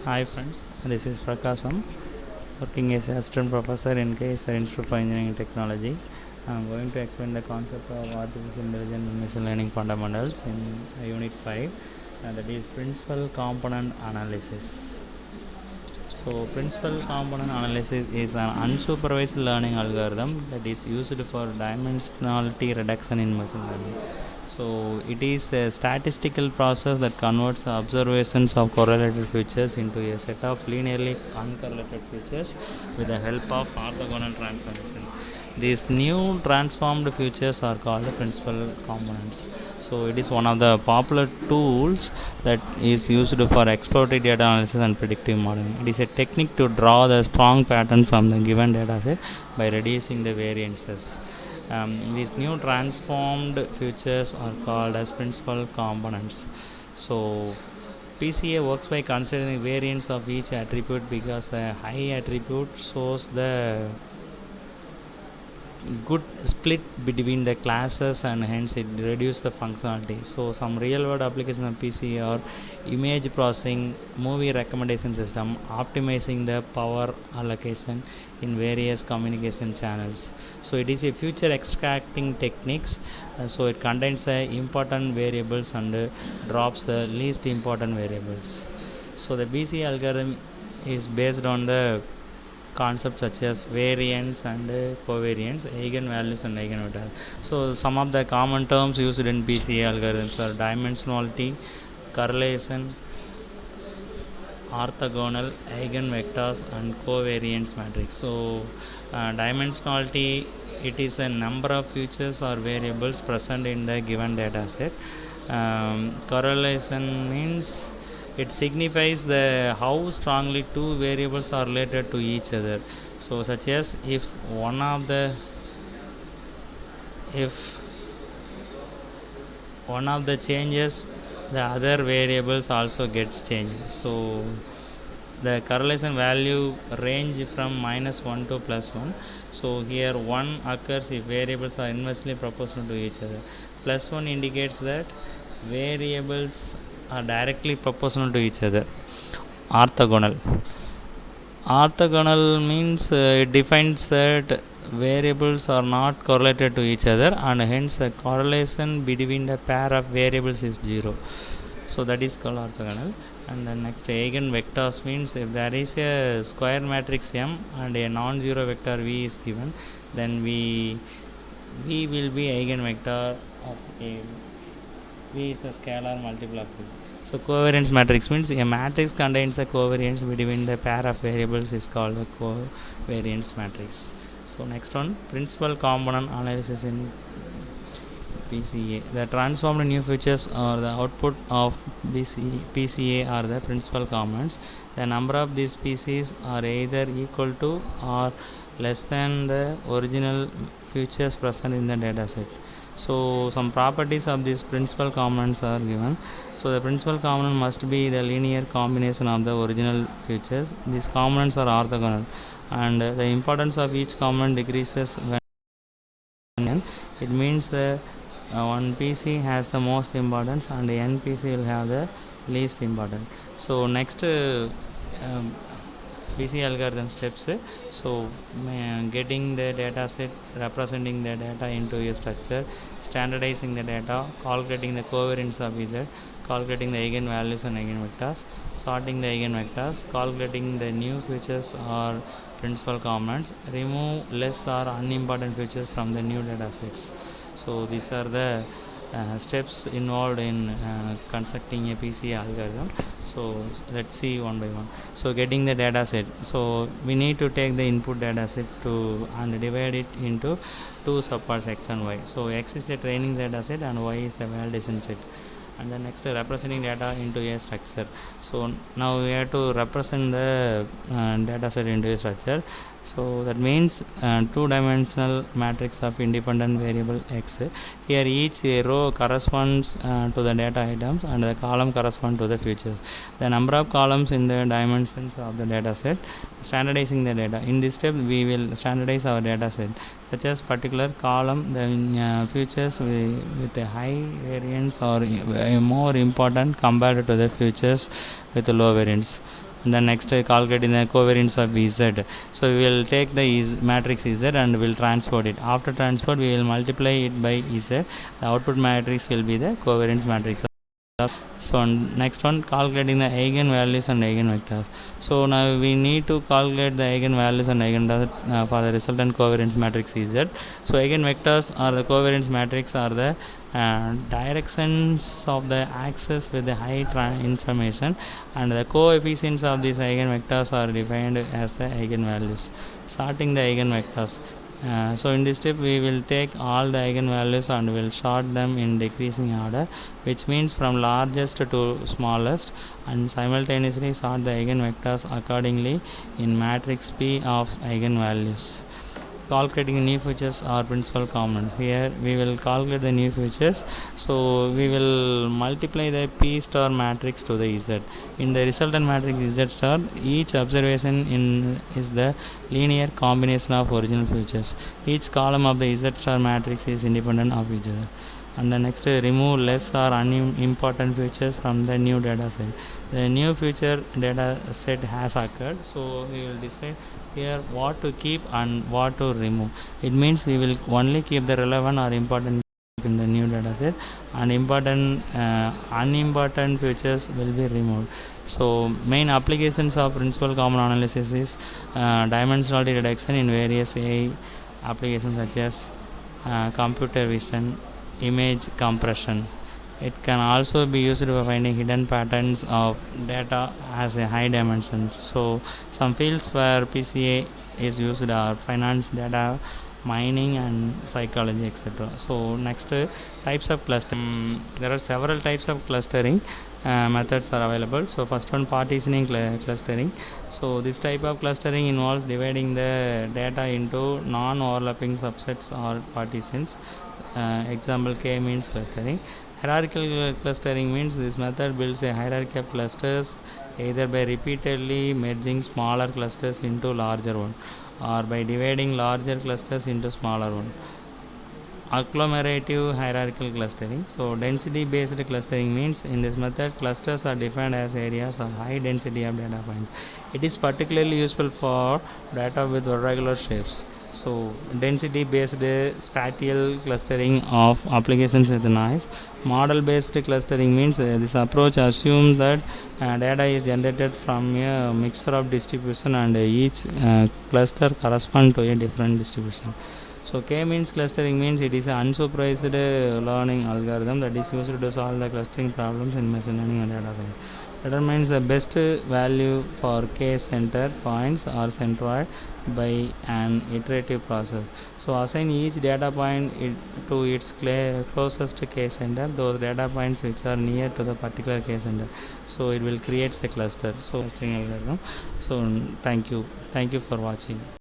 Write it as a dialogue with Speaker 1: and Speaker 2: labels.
Speaker 1: Hi friends, this is Prakasham, working as assistant professor in KSR Institute for Engineering and Technology. I am going to explain the concept of artificial intelligence and machine learning fundamentals in Unit 5, that is principal component analysis. So, principal component analysis is an unsupervised learning algorithm that is used for dimensionality reduction in machine learning. So, it is a statistical process that converts observations of correlated features into a set of linearly uncorrelated features with the help of orthogonal transformation. These new transformed features are called principal components. So it is one of the popular tools that is used for exploratory data analysis and predictive modeling. It is a technique to draw the strong pattern from the given data set by reducing the variances. These new transformed features are called as principal components. So PCA works by considering variance of each attribute because the high attribute shows the good split between the classes and hence it reduces the functionality. So some real world applications of PC are image processing, movie recommendation system, optimizing the power allocation in various communication channels. So it is a future extracting techniques. So it contains important variables and drops the least important variables. So the BC algorithm is based on the concepts such as variance and covariance, eigenvalues and eigenvectors. So some of the common terms used in PCA algorithms are dimensionality, correlation, orthogonal, eigenvectors and covariance matrix. So dimensionality, it is a number of features or variables present in the given data set. Correlation means it signifies the how strongly two variables are related to each other. So such as if one of the changes, the other variables also gets changed. So the correlation value range from -1 to +1. So here 1 occurs if variables are inversely proportional to each other. +1 indicates that variables are directly proportional to each other. Orthogonal. Orthogonal means it defines that variables are not correlated to each other and hence the correlation between the pair of variables is 0. So that is called orthogonal. And then next, eigenvectors means if there is a square matrix M and a non-zero vector V is given, then V will be eigenvector of A. V is a scalar multiple of V. So covariance matrix means a matrix contains a covariance between the pair of variables is called a covariance matrix. So next one, principal component analysis in PCA. The transformed new features or the output of PCA are the principal components. The number of these PCs are either equal to or less than the original features present in the dataset. So some properties of these principal components are given. So the principal component must be the linear combination of the original features. These components are orthogonal and the importance of each component decreases when it means the one PC has the most importance and the n PC will have the least important. So next PC algorithm steps. So getting the data set, representing the data into a structure, standardizing the data, calculating the covariance of Z, calculating the eigenvalues and eigenvectors, sorting the eigenvectors, calculating the new features or principal components, remove less or unimportant features from the new data sets. So these are the steps involved in constructing a PC algorithm. So let's see one by one. So getting the data set. So we need to take the input data set and divide it into two subparts x and y. So x is the training data set and y is the validation set. And then next representing data into a structure. So now we have to represent the data set into a structure. So that means two-dimensional matrix of independent variable x. Here each row corresponds to the data items and the column corresponds to the features. The number of columns in the dimensions of the data set. Standardizing the data. In this step we will standardize our data set such as particular column the features with a high variance or more important compared to the features with low variance. And then next calculating the covariance of Z. So we will take the matrix Z and will transport it. After transport we will multiply it by Z. The output matrix will be the covariance matrix. So next one, calculating the eigenvalues and eigenvectors. So now we need to calculate the eigenvalues and eigenvectors for the resultant covariance matrix Z. So eigenvectors or the covariance matrix are the directions of the axis with the high information, and the coefficients of these eigenvectors are defined as the eigenvalues. Sorting the eigenvectors. So in this step we will take all the eigenvalues and will sort them in decreasing order, which means from largest to smallest, and simultaneously sort the eigenvectors accordingly in matrix P of eigenvalues. Calculating new features or principal components. Here we will calculate the new features. So we will multiply the P star matrix to the Z. In the resultant matrix Z star, each observation is the linear combination of original features. Each column of the Z star matrix is independent of each other. And the next, remove less or unimportant features from the new data set. The new feature data set has occurred, so we will decide here what to keep and what to remove. It means we will only keep the relevant or important in the new data set, and unimportant features will be removed. So main applications of principal common analysis is dimensionality reduction in various AI applications such as computer vision, image compression. It can also be used for finding hidden patterns of data as a high dimension. So some fields where PCA is used are finance, data mining, and psychology, etc. So next, types of clustering. There are several types of clustering methods are available. So first one, partitioning clustering. So this type of clustering involves dividing the data into non-overlapping subsets or partitions. Example, k-means clustering. Hierarchical clustering means this method builds a hierarchy of clusters either by repeatedly merging smaller clusters into larger one, or by dividing larger clusters into smaller one. Agglomerative hierarchical clustering. So density based clustering means in this method clusters are defined as areas of high density of data points. It is particularly useful for data with irregular shapes. So density based spatial clustering of applications with noise. Model based clustering means this approach assumes that data is generated from a mixture of distribution, and each cluster corresponds to a different distribution. So k-means clustering means it is an unsupervised learning algorithm that is used to solve the clustering problems in machine learning and data science. Determines the best value for k center points or centroid by an iterative process. So assign each data point to its closest k center, those data points which are near to the particular k center. So it will create a cluster. So clustering algorithm. So thank you for watching.